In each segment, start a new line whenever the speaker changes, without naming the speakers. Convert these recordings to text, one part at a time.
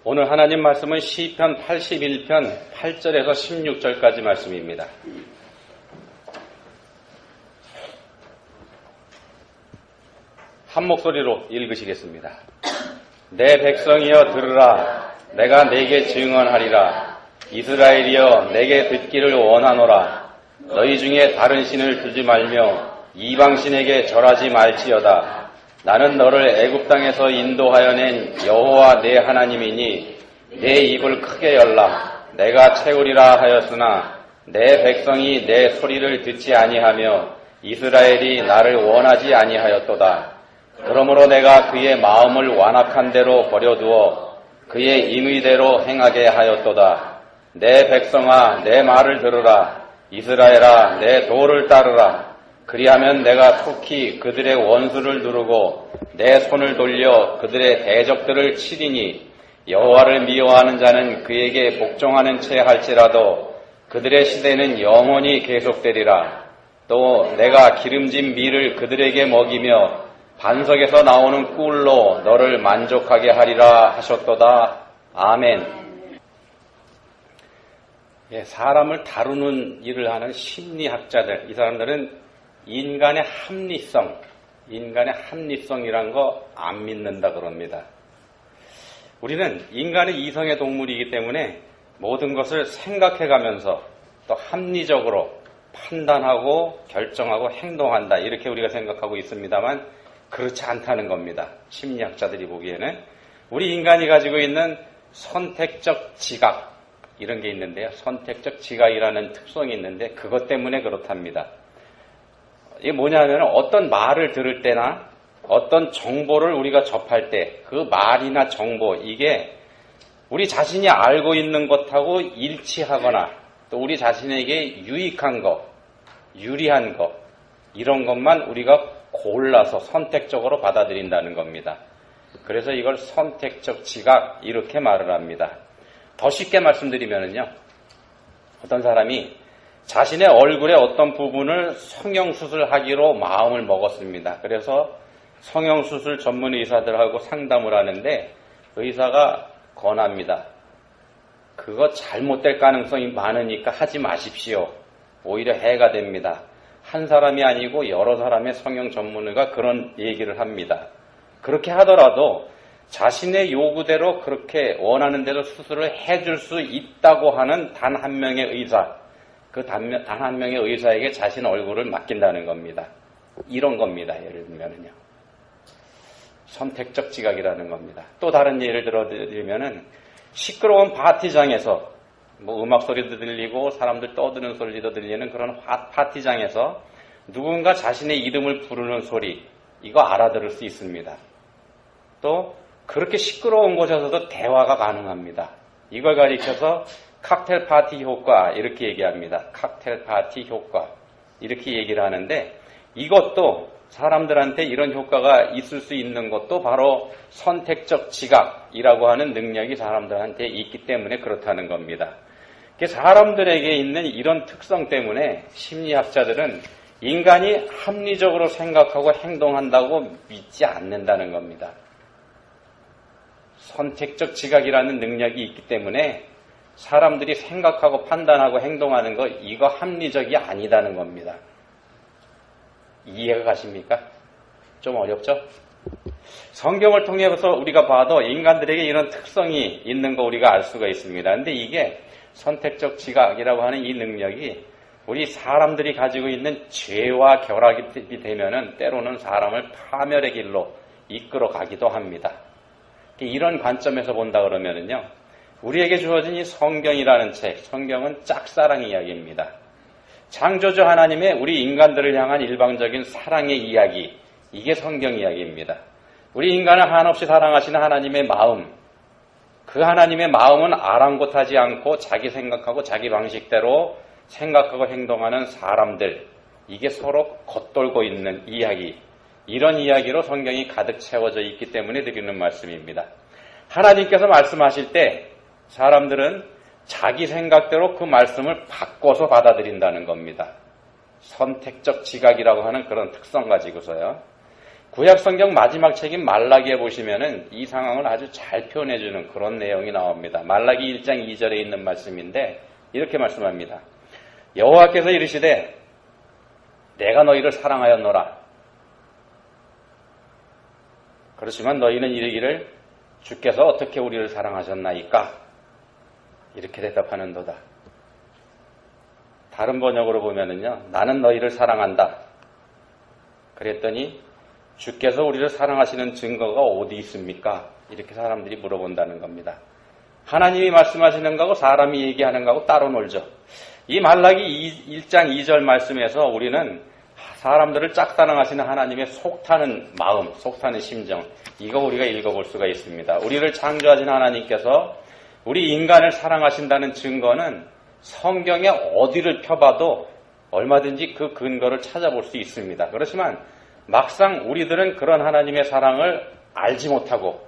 오늘 하나님 말씀은 시편 81편 8절에서 16절까지 말씀입니다. 한 목소리로 읽으시겠습니다. 내 백성이여 들으라. 내가 내게 증언하리라. 이스라엘이여 내게 듣기를 원하노라. 너희 중에 다른 신을 두지 말며 이방신에게 절하지 말지어다. 나는 너를 애굽 땅에서 인도하여 낸 여호와 내 하나님이니 내 입을 크게 열라. 내가 채우리라 하였으나 내 백성이 내 소리를 듣지 아니하며 이스라엘이 나를 원하지 아니하였도다. 그러므로 내가 그의 마음을 완악한 대로 버려두어 그의 임의대로 행하게 하였도다. 내 백성아 내 말을 들으라. 이스라엘아 내 도를 따르라. 그리하면 내가 속히 그들의 원수를 누르고 내 손을 돌려 그들의 대적들을 치리니 여호와를 미워하는 자는 그에게 복종하는 채 할지라도 그들의 시대는 영원히 계속되리라. 또 내가 기름진 밀을 그들에게 먹이며 반석에서 나오는 꿀로 너를 만족하게 하리라 하셨도다. 아멘. 사람을 다루는 일을 하는 심리학자들, 이 사람들은 인간의 합리성이란 거 안 믿는다 그럽니다. 우리는 인간의 이성의 동물이기 때문에 모든 것을 생각해가면서 또 합리적으로 판단하고 결정하고 행동한다 이렇게 우리가 생각하고 있습니다만 그렇지 않다는 겁니다. 심리학자들이 보기에는 우리 인간이 가지고 있는 선택적 지각 이런 게 있는데요. 선택적 지각이라는 특성이 있는데 그것 때문에 그렇답니다. 이게 뭐냐면 어떤 말을 들을 때나 어떤 정보를 우리가 접할 때 그 말이나 정보 이게 우리 자신이 알고 있는 것하고 일치하거나 또 우리 자신에게 유익한 것, 유리한 것 이런 것만 우리가 골라서 선택적으로 받아들인다는 겁니다. 그래서 이걸 선택적 지각 이렇게 말을 합니다. 더 쉽게 말씀드리면요. 어떤 사람이 자신의 얼굴의 어떤 부분을 성형수술하기로 마음을 먹었습니다. 그래서 성형수술 전문 의사들하고 상담을 하는데 의사가 권합니다. 그거 잘못될 가능성이 많으니까 하지 마십시오. 오히려 해가 됩니다. 한 사람이 아니고 여러 사람의 성형 전문의가 그런 얘기를 합니다. 그렇게 하더라도 자신의 요구대로 그렇게 원하는 대로 수술을 해줄 수 있다고 하는 단 한 명의 의사, 그 단 한 명의 의사에게 자신 얼굴을 맡긴다는 겁니다. 이런 겁니다. 예를 들면은요. 선택적 지각이라는 겁니다. 또 다른 예를 들어드리면은 시끄러운 파티장에서 뭐 음악 소리도 들리고 사람들 떠드는 소리도 들리는 그런 파티장에서 누군가 자신의 이름을 부르는 소리 이거 알아들을 수 있습니다. 또 그렇게 시끄러운 곳에서도 대화가 가능합니다. 이걸 가리켜서 칵테일 파티 효과 이렇게 얘기합니다. 칵테일 파티 효과 이렇게 얘기를 하는데 이것도 사람들한테 이런 효과가 있을 수 있는 것도 바로 선택적 지각이라고 하는 능력이 사람들한테 있기 때문에 그렇다는 겁니다. 사람들에게 있는 이런 특성 때문에 심리학자들은 인간이 합리적으로 생각하고 행동한다고 믿지 않는다는 겁니다. 선택적 지각이라는 능력이 있기 때문에 사람들이 생각하고 판단하고 행동하는 거 이거 합리적이 아니다는 겁니다. 이해가 가십니까? 좀 어렵죠? 성경을 통해서 우리가 봐도 인간들에게 이런 특성이 있는 거 우리가 알 수가 있습니다. 그런데 이게 선택적 지각이라고 하는 이 능력이 우리 사람들이 가지고 있는 죄와 결합이 되면은 때로는 사람을 파멸의 길로 이끌어 가기도 합니다. 이런 관점에서 본다 그러면은요, 우리에게 주어진 이 성경이라는 책, 성경은 짝사랑 이야기입니다. 창조주 하나님의 우리 인간들을 향한 일방적인 사랑의 이야기, 이게 성경 이야기입니다. 우리 인간을 한없이 사랑하시는 하나님의 마음, 그 하나님의 마음은 아랑곳하지 않고 자기 생각하고 자기 방식대로 생각하고 행동하는 사람들, 이게 서로 겉돌고 있는 이야기, 이런 이야기로 성경이 가득 채워져 있기 때문에 드리는 말씀입니다. 하나님께서 말씀하실 때 사람들은 자기 생각대로 그 말씀을 바꿔서 받아들인다는 겁니다. 선택적 지각이라고 하는 그런 특성 가지고서요. 구약성경 마지막 책인 말라기에 보시면은 이 상황을 아주 잘 표현해주는 그런 내용이 나옵니다. 말라기 1장 2절에 있는 말씀인데 이렇게 말씀합니다. 여호와께서 이르시되 내가 너희를 사랑하였노라. 그렇지만 너희는 이르기를 주께서 어떻게 우리를 사랑하셨나이까? 이렇게 대답하는도다. 다른 번역으로 보면은요, 나는 너희를 사랑한다. 그랬더니 주께서 우리를 사랑하시는 증거가 어디 있습니까? 이렇게 사람들이 물어본다는 겁니다. 하나님이 말씀하시는 거하고 사람이 얘기하는 거하고 따로 놀죠. 이 말라기 1장 2절 말씀에서 우리는 사람들을 짝사랑하시는 하나님의 속타는 마음, 속타는 심정, 이거 우리가 읽어볼 수가 있습니다. 우리를 창조하신 하나님께서 우리 인간을 사랑하신다는 증거는 성경에 어디를 펴봐도 얼마든지 그 근거를 찾아볼 수 있습니다. 그렇지만 막상 우리들은 그런 하나님의 사랑을 알지 못하고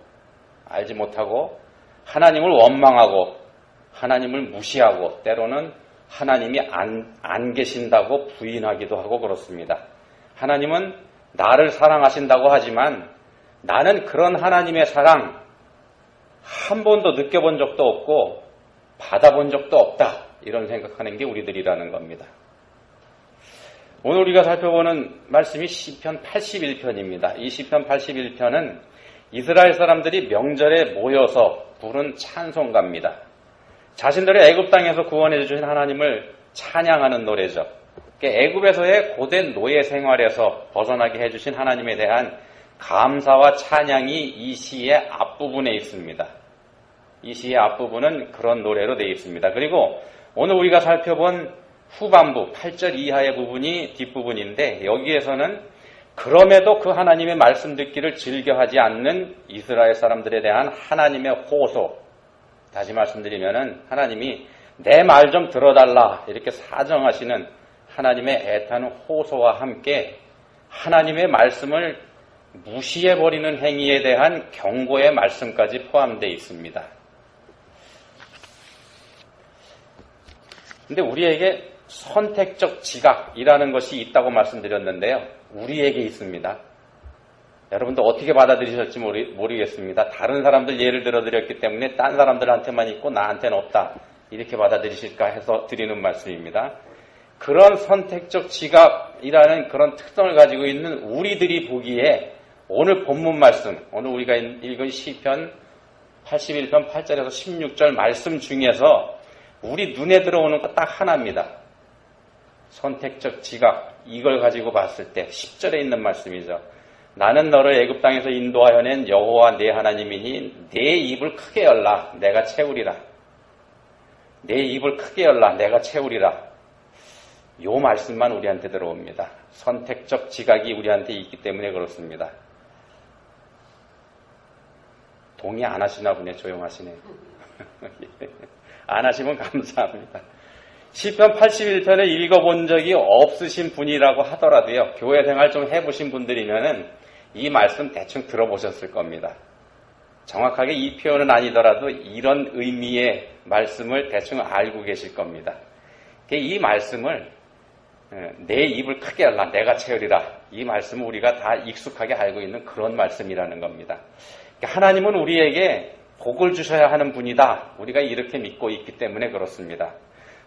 하나님을 원망하고 하나님을 무시하고 때로는 하나님이 안 계신다고 부인하기도 하고 그렇습니다. 하나님은 나를 사랑하신다고 하지만 나는 그런 하나님의 사랑 한 번도 느껴본 적도 없고 받아본 적도 없다. 이런 생각하는 게 우리들이라는 겁니다. 오늘 우리가 살펴보는 말씀이 시편 81편입니다. 이 시편 81편은 이스라엘 사람들이 명절에 모여서 부른 찬송가입니다. 자신들의 애굽 땅에서 구원해 주신 하나님을 찬양하는 노래죠. 애굽에서의 고된 노예 생활에서 벗어나게 해주신 하나님에 대한 감사와 찬양이 이 시의 앞부분에 있습니다. 이 시의 앞부분은 그런 노래로 되어 있습니다. 그리고 오늘 우리가 살펴본 후반부 8절 이하의 부분이 뒷부분인데 여기에서는 그럼에도 그 하나님의 말씀 듣기를 즐겨하지 않는 이스라엘 사람들에 대한 하나님의 호소, 다시 말씀드리면은 하나님이 내 말 좀 들어달라 이렇게 사정하시는 하나님의 애타는 호소와 함께 하나님의 말씀을 무시해버리는 행위에 대한 경고의 말씀까지 포함되어 있습니다. 근데 우리에게 선택적 지각이라는 것이 있다고 말씀드렸는데요. 우리에게 있습니다. 여러분도 어떻게 받아들이실지 모르겠습니다. 다른 사람들 예를 들어드렸기 때문에 딴 사람들한테만 있고 나한테는 없다. 이렇게 받아들이실까 해서 드리는 말씀입니다. 그런 선택적 지각이라는 그런 특성을 가지고 있는 우리들이 보기에 오늘 본문 말씀, 오늘 우리가 읽은 시편 81편 8절에서 16절 말씀 중에서 우리 눈에 들어오는 것 딱 하나입니다. 선택적 지각, 이걸 가지고 봤을 때 10절에 있는 말씀이죠. 나는 너를 애굽 땅에서 인도하여 낸 여호와 내 하나님이니 내 입을 크게 열라 내가 채우리라. 내 입을 크게 열라 내가 채우리라. 요 말씀만 우리한테 들어옵니다. 선택적 지각이 우리한테 있기 때문에 그렇습니다. 동의 안 하시나 보네. 조용하시네. 안 하시면 감사합니다. 시편 81편을 읽어본 적이 없으신 분이라고 하더라도요. 교회 생활 좀 해보신 분들이면은 이 말씀 대충 들어보셨을 겁니다. 정확하게 이 표현은 아니더라도 이런 의미의 말씀을 대충 알고 계실 겁니다. 이 말씀을 내 입을 크게 열라 내가 채우리라. 이 말씀을 우리가 다 익숙하게 알고 있는 그런 말씀이라는 겁니다. 하나님은 우리에게 복을 주셔야 하는 분이다. 우리가 이렇게 믿고 있기 때문에 그렇습니다.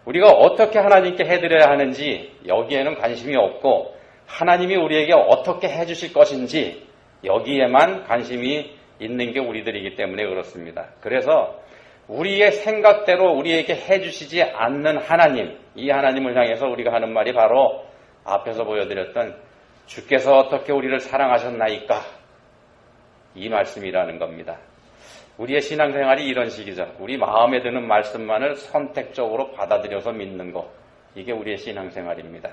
우리가 어떻게 하나님께 해드려야 하는지 여기에는 관심이 없고 하나님이 우리에게 어떻게 해주실 것인지 여기에만 관심이 있는 게 우리들이기 때문에 그렇습니다. 그래서 우리의 생각대로 우리에게 해주시지 않는 하나님, 이 하나님을 향해서 우리가 하는 말이 바로 앞에서 보여드렸던 주께서 어떻게 우리를 사랑하셨나이까 이 말씀이라는 겁니다. 우리의 신앙생활이 이런 식이죠. 우리 마음에 드는 말씀만을 선택적으로 받아들여서 믿는 것. 이게 우리의 신앙생활입니다.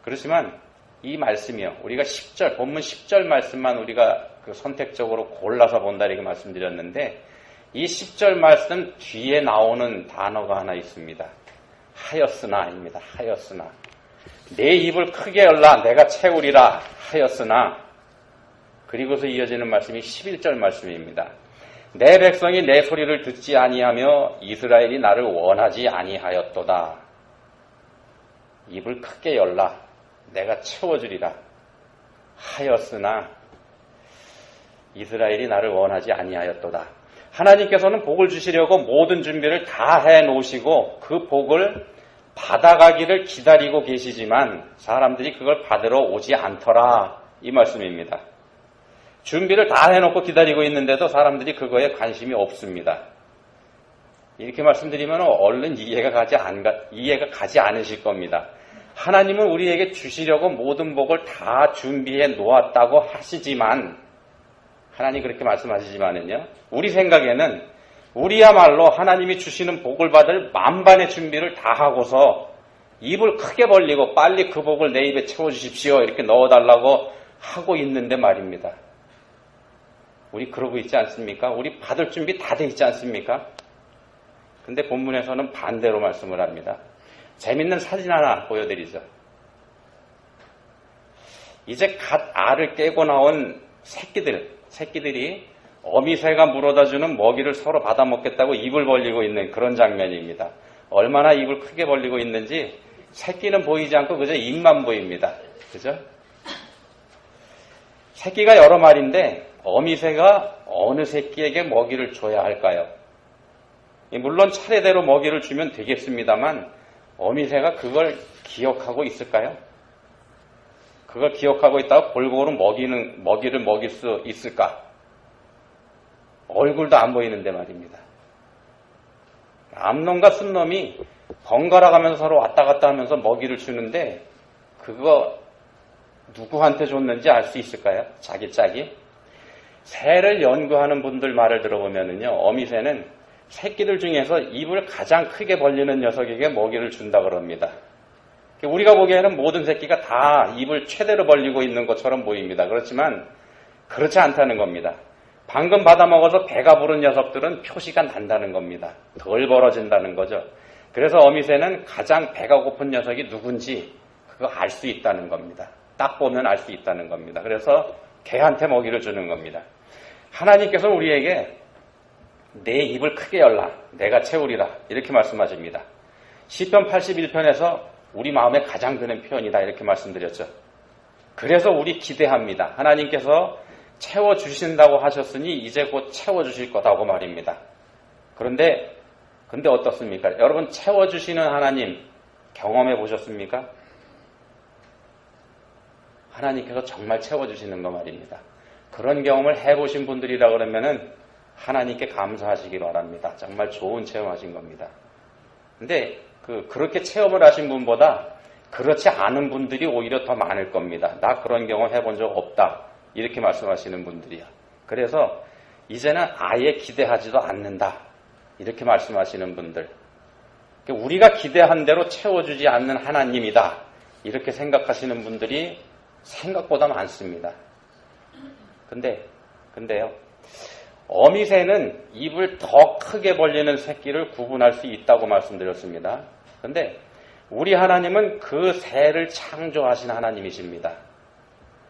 그렇지만 이 말씀이요. 우리가 10절, 본문 10절 말씀만 우리가 선택적으로 골라서 본다 이렇게 말씀드렸는데 이 10절 말씀 뒤에 나오는 단어가 하나 있습니다. 하였으나입니다. 하였으나. 내 입을 크게 열라 내가 채우리라 하였으나 그리고서 이어지는 말씀이 11절 말씀입니다. 내 백성이 내 소리를 듣지 아니하며 이스라엘이 나를 원하지 아니하였도다. 입을 크게 열라. 내가 채워주리라. 하였으나 이스라엘이 나를 원하지 아니하였도다. 하나님께서는 복을 주시려고 모든 준비를 다 해놓으시고 그 복을 받아가기를 기다리고 계시지만 사람들이 그걸 받으러 오지 않더라, 이 말씀입니다. 준비를 다 해놓고 기다리고 있는데도 사람들이 그거에 관심이 없습니다. 이렇게 말씀드리면 얼른 이해가 가지 않으실 겁니다. 하나님은 우리에게 주시려고 모든 복을 다 준비해 놓았다고 하시지만, 하나님 그렇게 말씀하시지만은요, 우리 생각에는 우리야말로 하나님이 주시는 복을 받을 만반의 준비를 다 하고서 입을 크게 벌리고 빨리 그 복을 내 입에 채워주십시오 이렇게 넣어달라고 하고 있는데 말입니다. 우리 그러고 있지 않습니까? 우리 받을 준비 다 돼 있지 않습니까? 근데 본문에서는 반대로 말씀을 합니다. 재밌는 사진 하나 보여드리죠. 이제 갓 알을 깨고 나온 새끼들이 어미새가 물어다주는 먹이를 서로 받아먹겠다고 입을 벌리고 있는 그런 장면입니다. 얼마나 입을 크게 벌리고 있는지 새끼는 보이지 않고 그저 입만 보입니다. 그죠? 새끼가 여러 마리인데 어미새가 어느 새끼에게 먹이를 줘야 할까요? 물론 차례대로 먹이를 주면 되겠습니다만 어미새가 그걸 기억하고 있을까요? 그걸 기억하고 있다가 골고루 먹이를 먹일 수 있을까? 얼굴도 안 보이는데 말입니다. 암놈과 순놈이 번갈아 가면서 서로 왔다 갔다 하면서 먹이를 주는데 그거 누구한테 줬는지 알 수 있을까요? 자기 짝이? 새를 연구하는 분들 말을 들어보면은요, 어미새는 새끼들 중에서 입을 가장 크게 벌리는 녀석에게 먹이를 준다 그럽니다. 우리가 보기에는 모든 새끼가 다 입을 최대로 벌리고 있는 것처럼 보입니다. 그렇지만 그렇지 않다는 겁니다. 방금 받아먹어서 배가 부른 녀석들은 표시가 난다는 겁니다. 덜 벌어진다는 거죠. 그래서 어미새는 가장 배가 고픈 녀석이 누군지 그거 알 수 있다는 겁니다. 딱 보면 알 수 있다는 겁니다. 그래서 개한테 먹이를 주는 겁니다. 하나님께서 우리에게 내 입을 크게 열라, 내가 채우리라 이렇게 말씀하십니다. 시편 81편에서 우리 마음에 가장 드는 표현이다 이렇게 말씀드렸죠. 그래서 우리 기대합니다. 하나님께서 채워주신다고 하셨으니 이제 곧 채워주실 거다고 말입니다. 근데 어떻습니까? 여러분 채워주시는 하나님 경험해 보셨습니까? 하나님께서 정말 채워주시는 거 말입니다. 그런 경험을 해보신 분들이라 그러면은 하나님께 감사하시기 바랍니다. 정말 좋은 체험하신 겁니다. 근데 그렇게 체험을 하신 분보다 그렇지 않은 분들이 오히려 더 많을 겁니다. 나 그런 경험 해본 적 없다. 이렇게 말씀하시는 분들이야. 그래서 이제는 아예 기대하지도 않는다. 이렇게 말씀하시는 분들. 우리가 기대한 대로 채워주지 않는 하나님이다. 이렇게 생각하시는 분들이 생각보다 많습니다. 근데요. 어미새는 입을 더 크게 벌리는 새끼를 구분할 수 있다고 말씀드렸습니다. 근데 우리 하나님은 그 새를 창조하신 하나님이십니다.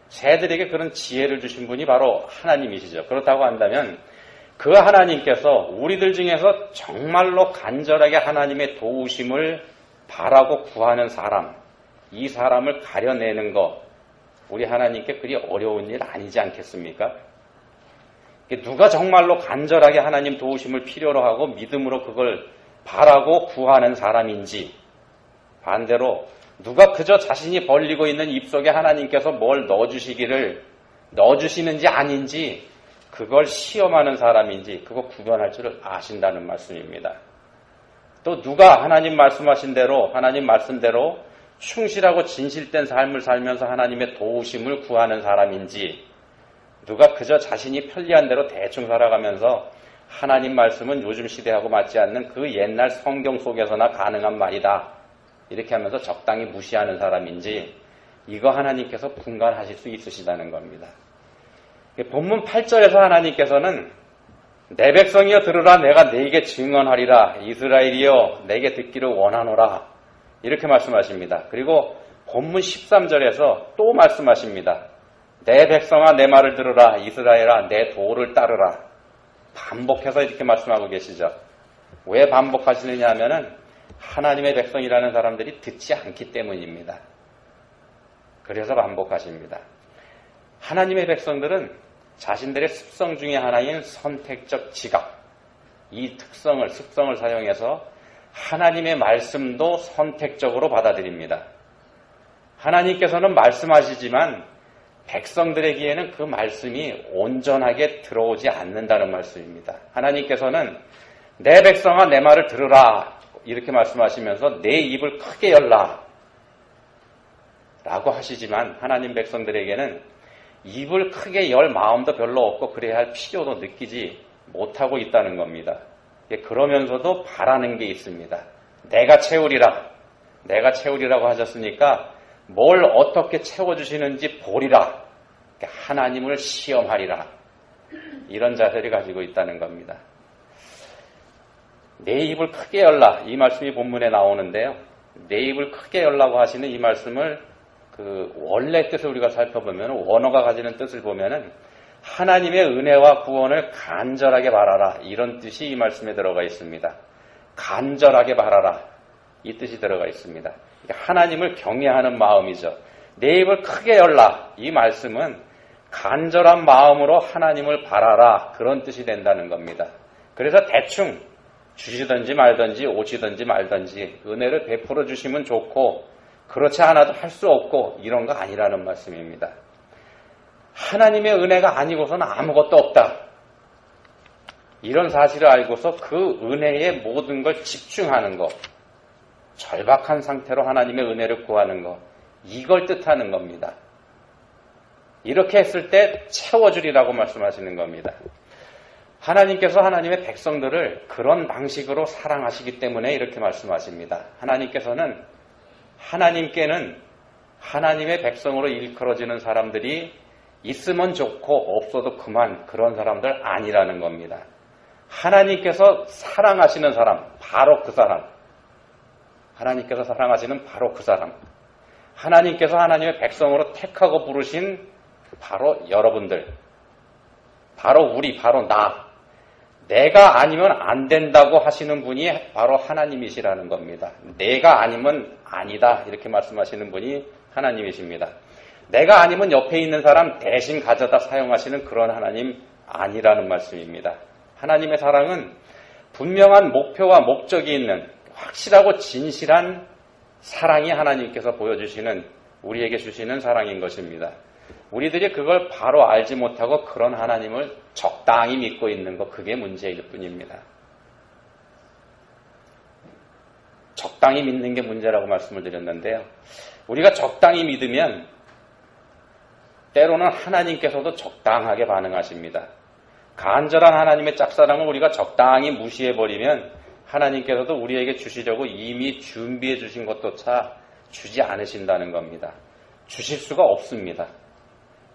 새들에게 그런 지혜를 주신 분이 바로 하나님이시죠. 그렇다고 한다면 그 하나님께서 우리들 중에서 정말로 간절하게 하나님의 도우심을 바라고 구하는 사람, 이 사람을 가려내는 것, 우리 하나님께 그리 어려운 일 아니지 않겠습니까? 누가 정말로 간절하게 하나님 도우심을 필요로 하고 믿음으로 그걸 바라고 구하는 사람인지, 반대로 누가 그저 자신이 벌리고 있는 입속에 하나님께서 뭘 넣어주시는지 아닌지 그걸 시험하는 사람인지 그거 구별할 줄을 아신다는 말씀입니다. 또 누가 하나님 말씀하신 대로, 하나님 말씀대로 충실하고 진실된 삶을 살면서 하나님의 도우심을 구하는 사람인지, 누가 그저 자신이 편리한 대로 대충 살아가면서 하나님 말씀은 요즘 시대하고 맞지 않는 그 옛날 성경 속에서나 가능한 말이다 이렇게 하면서 적당히 무시하는 사람인지, 이거 하나님께서 분간하실 수 있으시다는 겁니다. 본문 8절에서 하나님께서는 내 백성이여 들으라, 내가 네게 증언하리라, 이스라엘이여 내게 듣기를 원하노라 이렇게 말씀하십니다. 그리고 본문 13절에서 또 말씀하십니다. 내 백성아 내 말을 들으라, 이스라엘아 내 도를 따르라. 반복해서 이렇게 말씀하고 계시죠. 왜 반복하시느냐 하면은 하나님의 백성이라는 사람들이 듣지 않기 때문입니다. 그래서 반복하십니다. 하나님의 백성들은 자신들의 습성 중에 하나인 선택적 지각, 이 습성을 사용해서 하나님의 말씀도 선택적으로 받아들입니다. 하나님께서는 말씀하시지만 백성들에게는 그 말씀이 온전하게 들어오지 않는다는 말씀입니다. 하나님께서는 내 백성아 내 말을 들으라 이렇게 말씀하시면서 내 입을 크게 열라 라고 하시지만 하나님 백성들에게는 입을 크게 열 마음도 별로 없고 그래야 할 필요도 느끼지 못하고 있다는 겁니다. 그러면서도 바라는 게 있습니다. 내가 채우리라고 하셨으니까 뭘 어떻게 채워주시는지 보리라. 하나님을 시험하리라. 이런 자세를 가지고 있다는 겁니다. 내 입을 크게 열라. 이 말씀이 본문에 나오는데요. 내 입을 크게 열라고 하시는 이 말씀을 그 원래 뜻을 우리가 살펴보면 원어가 가지는 뜻을 보면은 하나님의 은혜와 구원을 간절하게 바라라. 이런 뜻이 이 말씀에 들어가 있습니다. 간절하게 바라라. 이 뜻이 들어가 있습니다. 하나님을 경외하는 마음이죠. 내 입을 크게 열라. 이 말씀은 간절한 마음으로 하나님을 바라라. 그런 뜻이 된다는 겁니다. 그래서 대충 주시든지 말든지 오시든지 말든지 은혜를 베풀어 주시면 좋고 그렇지 않아도 할 수 없고 이런 거 아니라는 말씀입니다. 하나님의 은혜가 아니고서는 아무것도 없다. 이런 사실을 알고서 그 은혜에 모든 걸 집중하는 것, 절박한 상태로 하나님의 은혜를 구하는 것, 이걸 뜻하는 겁니다. 이렇게 했을 때 채워주리라고 말씀하시는 겁니다. 하나님께서 하나님의 백성들을 그런 방식으로 사랑하시기 때문에 이렇게 말씀하십니다. 하나님께는 하나님의 백성으로 일컬어지는 사람들이 있으면 좋고 없어도 그만 그런 사람들 아니라는 겁니다. 하나님께서 사랑하시는 사람, 바로 그 사람. 하나님께서 사랑하시는 바로 그 사람. 하나님께서 하나님의 백성으로 택하고 부르신 바로 여러분들. 바로 우리, 바로 나. 내가 아니면 안 된다고 하시는 분이 바로 하나님이시라는 겁니다. 내가 아니면 아니다. 이렇게 말씀하시는 분이 하나님이십니다. 내가 아니면 옆에 있는 사람 대신 가져다 사용하시는 그런 하나님 아니라는 말씀입니다. 하나님의 사랑은 분명한 목표와 목적이 있는 확실하고 진실한 사랑이 하나님께서 보여주시는 우리에게 주시는 사랑인 것입니다. 우리들이 그걸 바로 알지 못하고 그런 하나님을 적당히 믿고 있는 것, 그게 문제일 뿐입니다. 적당히 믿는 게 문제라고 말씀을 드렸는데요. 우리가 적당히 믿으면 때로는 하나님께서도 적당하게 반응하십니다. 간절한 하나님의 짝사랑을 우리가 적당히 무시해버리면 하나님께서도 우리에게 주시려고 이미 준비해 주신 것조차 주지 않으신다는 겁니다. 주실 수가 없습니다.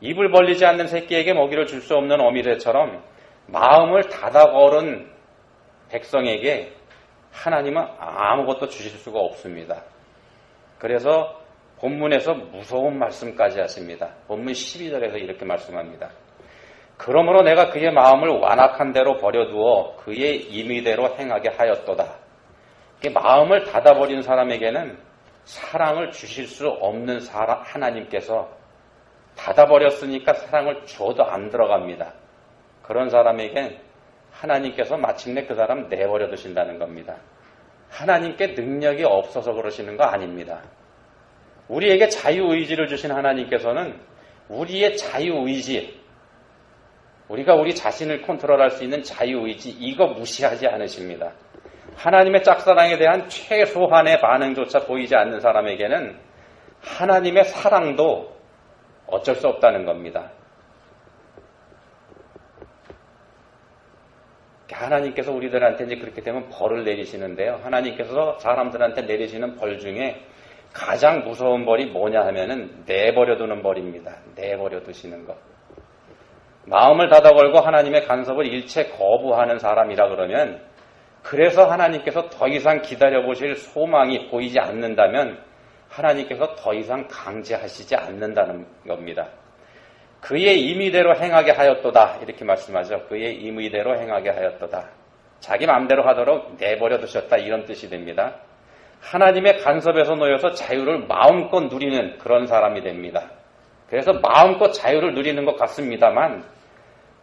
입을 벌리지 않는 새끼에게 먹이를 줄 수 없는 어미새처럼 마음을 닫아 걸은 백성에게 하나님은 아무것도 주실 수가 없습니다. 그래서 본문에서 무서운 말씀까지 하십니다. 본문 12절에서 이렇게 말씀합니다. 그러므로 내가 그의 마음을 완악한 대로 버려두어 그의 임의대로 행하게 하였도다. 마음을 닫아버린 사람에게는 사랑을 주실 수 없는 하나님께서 닫아버렸으니까 사랑을 줘도 안 들어갑니다. 그런 사람에겐 하나님께서 마침내 그 사람 내버려 두신다는 겁니다. 하나님께 능력이 없어서 그러시는 거 아닙니다. 우리에게 자유의지를 주신 하나님께서는 우리의 자유의지, 우리가 우리 자신을 컨트롤할 수 있는 자유의지, 이거 무시하지 않으십니다. 하나님의 짝사랑에 대한 최소한의 반응조차 보이지 않는 사람에게는 하나님의 사랑도 어쩔 수 없다는 겁니다. 하나님께서 우리들한테 이제 그렇게 되면 벌을 내리시는데요. 하나님께서 사람들한테 내리시는 벌 중에 가장 무서운 벌이 뭐냐 하면은 내버려두는 벌입니다. 내버려두시는 것. 마음을 닫아걸고 하나님의 간섭을 일체 거부하는 사람이라 그러면, 그래서 하나님께서 더 이상 기다려보실 소망이 보이지 않는다면 하나님께서 더 이상 강제하시지 않는다는 겁니다. 그의 임의대로 행하게 하였도다, 이렇게 말씀하죠. 그의 임의대로 행하게 하였도다. 자기 마음대로 하도록 내버려 두셨다, 이런 뜻이 됩니다. 하나님의 간섭에서 놓여서 자유를 마음껏 누리는 그런 사람이 됩니다. 그래서 마음껏 자유를 누리는 것 같습니다만,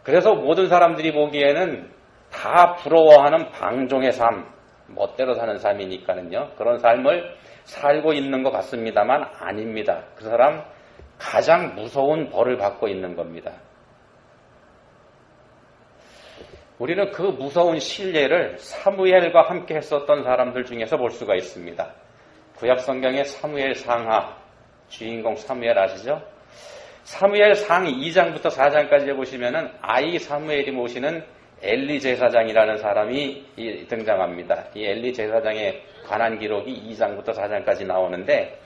그래서 모든 사람들이 보기에는 다 부러워하는 방종의 삶, 멋대로 사는 삶이니까는요. 그런 삶을 살고 있는 것 같습니다만 아닙니다. 그 사람 가장 무서운 벌을 받고 있는 겁니다. 우리는 그 무서운 신뢰를 사무엘과 함께 했었던 사람들 중에서 볼 수가 있습니다. 구약 성경의 사무엘 상하, 주인공 사무엘 아시죠? 사무엘 상 2장부터 4장까지 보시면은 아이 사무엘이 모시는 엘리 제사장이라는 사람이 등장합니다. 이 엘리 제사장의 관한 기록이 2장부터 4장까지 나오는데,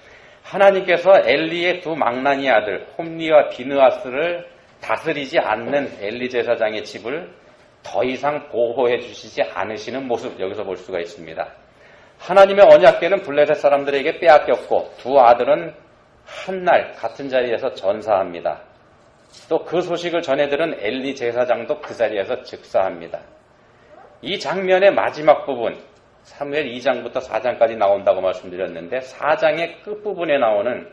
하나님께서 엘리의 두 망나니 아들 홈리와 비느하스를 다스리지 않는 엘리 제사장의 집을 더 이상 보호해 주시지 않으시는 모습, 여기서 볼 수가 있습니다. 하나님의 언약궤는 블레셋 사람들에게 빼앗겼고, 두 아들은 한날 같은 자리에서 전사합니다. 또 그 소식을 전해들은 엘리 제사장도 그 자리에서 즉사합니다. 이 장면의 마지막 부분, 사무엘 2장부터 4장까지 나온다고 말씀드렸는데, 4장의 끝부분에 나오는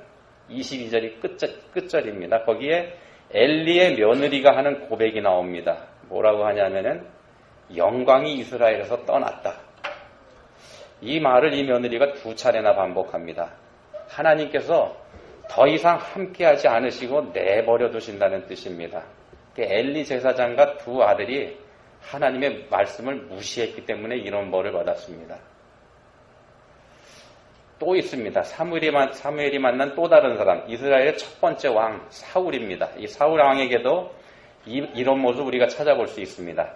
22절이 끝절입니다. 거기에 엘리의 며느리가 하는 고백이 나옵니다. 뭐라고 하냐면은 영광이 이스라엘에서 떠났다. 이 말을 이 며느리가 두 차례나 반복합니다. 하나님께서 더 이상 함께하지 않으시고 내버려 두신다는 뜻입니다. 엘리 제사장과 두 아들이 하나님의 말씀을 무시했기 때문에 이런 벌을 받았습니다. 또 있습니다. 사무엘이 만난 또 다른 사람, 이스라엘의 첫 번째 왕 사울입니다. 이 사울 왕에게도 이런 모습 우리가 찾아볼 수 있습니다.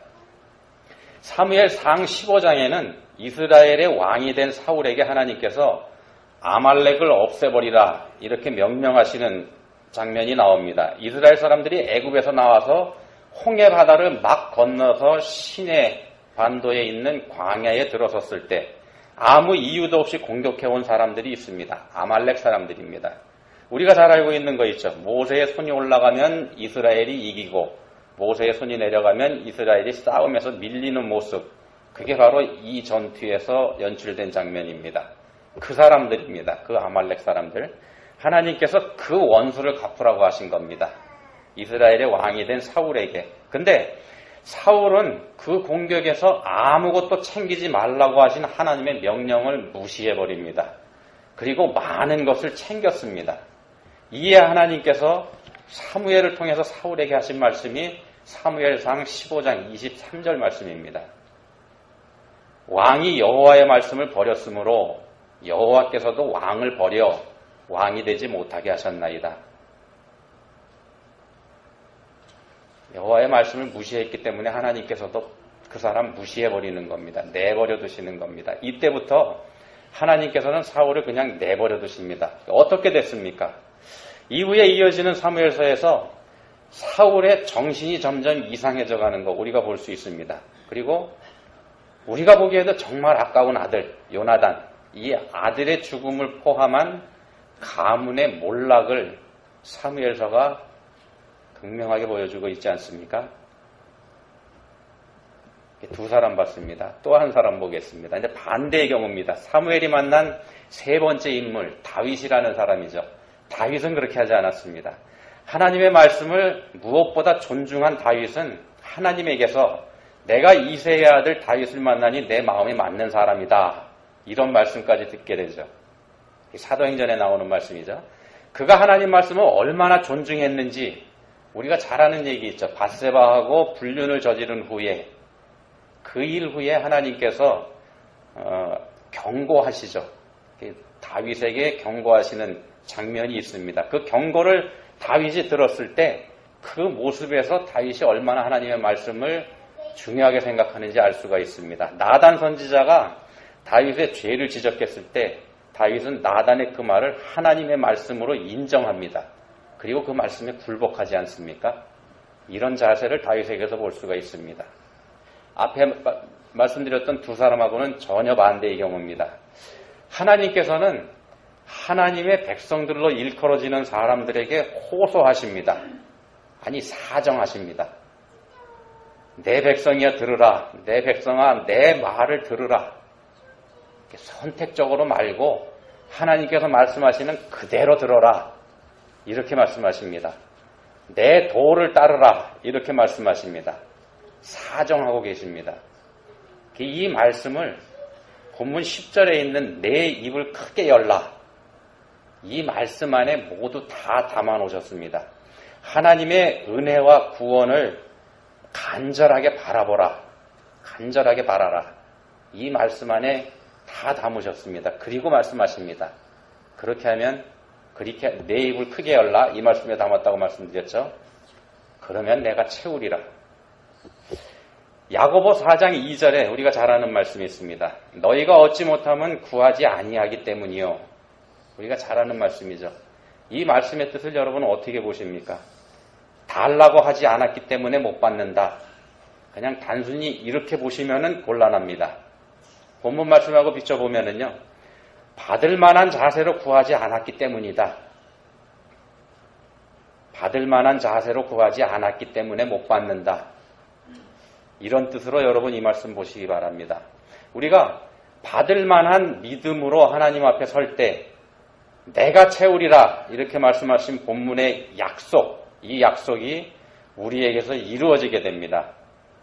사무엘 상 15장에는 이스라엘의 왕이 된 사울에게 하나님께서 아말렉을 없애버리라 이렇게 명령하시는 장면이 나옵니다. 이스라엘 사람들이 애굽에서 나와서 홍해 바다를 막 건너서 시내 반도에 있는 광야에 들어섰을 때 아무 이유도 없이 공격해온 사람들이 있습니다. 아말렉 사람들입니다. 우리가 잘 알고 있는 거 있죠. 모세의 손이 올라가면 이스라엘이 이기고 모세의 손이 내려가면 이스라엘이 싸움에서 밀리는 모습, 그게 바로 이 전투에서 연출된 장면입니다. 그 사람들입니다. 그 아말렉 사람들. 하나님께서 그 원수를 갚으라고 하신 겁니다. 이스라엘의 왕이 된 사울에게. 근데 사울은 그 공격에서 아무것도 챙기지 말라고 하신 하나님의 명령을 무시해버립니다. 그리고 많은 것을 챙겼습니다. 이에 하나님께서 사무엘을 통해서 사울에게 하신 말씀이 사무엘상 15장 23절 말씀입니다. 왕이 여호와의 말씀을 버렸으므로 여호와께서도 왕을 버려 왕이 되지 못하게 하셨나이다. 여호와의 말씀을 무시했기 때문에 하나님께서도 그 사람 무시해버리는 겁니다. 내버려 두시는 겁니다. 이때부터 하나님께서는 사울을 그냥 내버려 두십니다. 어떻게 됐습니까? 이후에 이어지는 사무엘서에서 사울의 정신이 점점 이상해져 가는 거 우리가 볼 수 있습니다. 그리고 우리가 보기에도 정말 아까운 아들 요나단, 이 아들의 죽음을 포함한 가문의 몰락을 사무엘서가 극명하게 보여주고 있지 않습니까? 두 사람 봤습니다. 또 한 사람 보겠습니다. 이제 반대의 경우입니다. 사무엘이 만난 세 번째 인물, 다윗이라는 사람이죠. 다윗은 그렇게 하지 않았습니다. 하나님의 말씀을 무엇보다 존중한 다윗은 하나님에게서 내가 이새의 아들 다윗을 만나니 내 마음에 맞는 사람이다. 이런 말씀까지 듣게 되죠. 사도행전에 나오는 말씀이죠. 그가 하나님 말씀을 얼마나 존중했는지 우리가 잘 아는 얘기 있죠. 밧세바하고 불륜을 저지른 후에 그 일 후에 하나님께서 경고하시죠. 다윗에게 경고하시는 장면이 있습니다. 그 경고를 다윗이 들었을 때 그 모습에서 다윗이 얼마나 하나님의 말씀을 중요하게 생각하는지 알 수가 있습니다. 나단 선지자가 다윗의 죄를 지적했을 때 다윗은 나단의 그 말을 하나님의 말씀으로 인정합니다. 그리고 그 말씀에 굴복하지 않습니까? 이런 자세를 다윗에게서 볼 수가 있습니다. 앞에 말씀드렸던 두 사람하고는 전혀 반대의 경우입니다. 하나님께서는 하나님의 백성들로 일컬어지는 사람들에게 호소하십니다. 아니 사정하십니다. 내 백성이야 들으라. 내 백성아 내 말을 들으라. 선택적으로 말고 하나님께서 말씀하시는 그대로 들어라. 이렇게 말씀하십니다. 내 도를 따르라. 이렇게 말씀하십니다. 사정하고 계십니다. 이 말씀을 본문 10절에 있는 내 입을 크게 열라. 이 말씀 안에 모두 다 담아 놓으셨습니다. 하나님의 은혜와 구원을 간절하게 바라보라. 간절하게 바라라. 이 말씀 안에 다 담으셨습니다. 그리고 말씀하십니다. 그렇게 하면 그렇게 내 입을 크게 열라. 이 말씀에 담았다고 말씀드렸죠. 그러면 내가 채우리라. 야고보 4장 2절에 우리가 잘 아는 말씀이 있습니다. 너희가 얻지 못하면 구하지 아니하기 때문이요. 우리가 잘 아는 말씀이죠. 이 말씀의 뜻을 여러분은 어떻게 보십니까? 달라고 하지 않았기 때문에 못 받는다. 그냥 단순히 이렇게 보시면은 곤란합니다. 본문 말씀하고 비춰보면은요, 받을 만한 자세로 구하지 않았기 때문이다. 받을 만한 자세로 구하지 않았기 때문에 못 받는다. 이런 뜻으로 여러분 이 말씀 보시기 바랍니다. 우리가 받을 만한 믿음으로 하나님 앞에 설 때 내가 채우리라 이렇게 말씀하신 본문의 약속, 이 약속이 우리에게서 이루어지게 됩니다.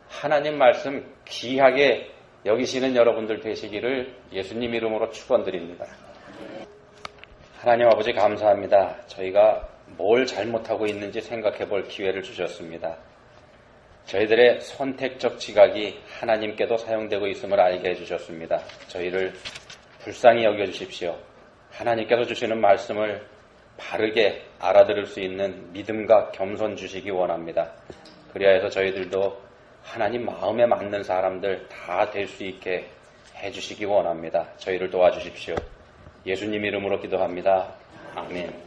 하나님 말씀 귀하게 여기시는 여러분들 되시기를 예수님 이름으로 축원드립니다. 하나님 아버지 감사합니다. 저희가 뭘 잘못하고 있는지 생각해 볼 기회를 주셨습니다. 저희들의 선택적 지각이 하나님께도 사용되고 있음을 알게 해주셨습니다. 저희를 불쌍히 여겨주십시오. 하나님께서 주시는 말씀을 바르게 알아들을 수 있는 믿음과 겸손 주시기 원합니다. 그리하여 해서 저희들도 하나님 마음에 맞는 사람들 다 될 수 있게 해주시기 원합니다. 저희를 도와주십시오. 예수님 이름으로 기도합니다. 아멘.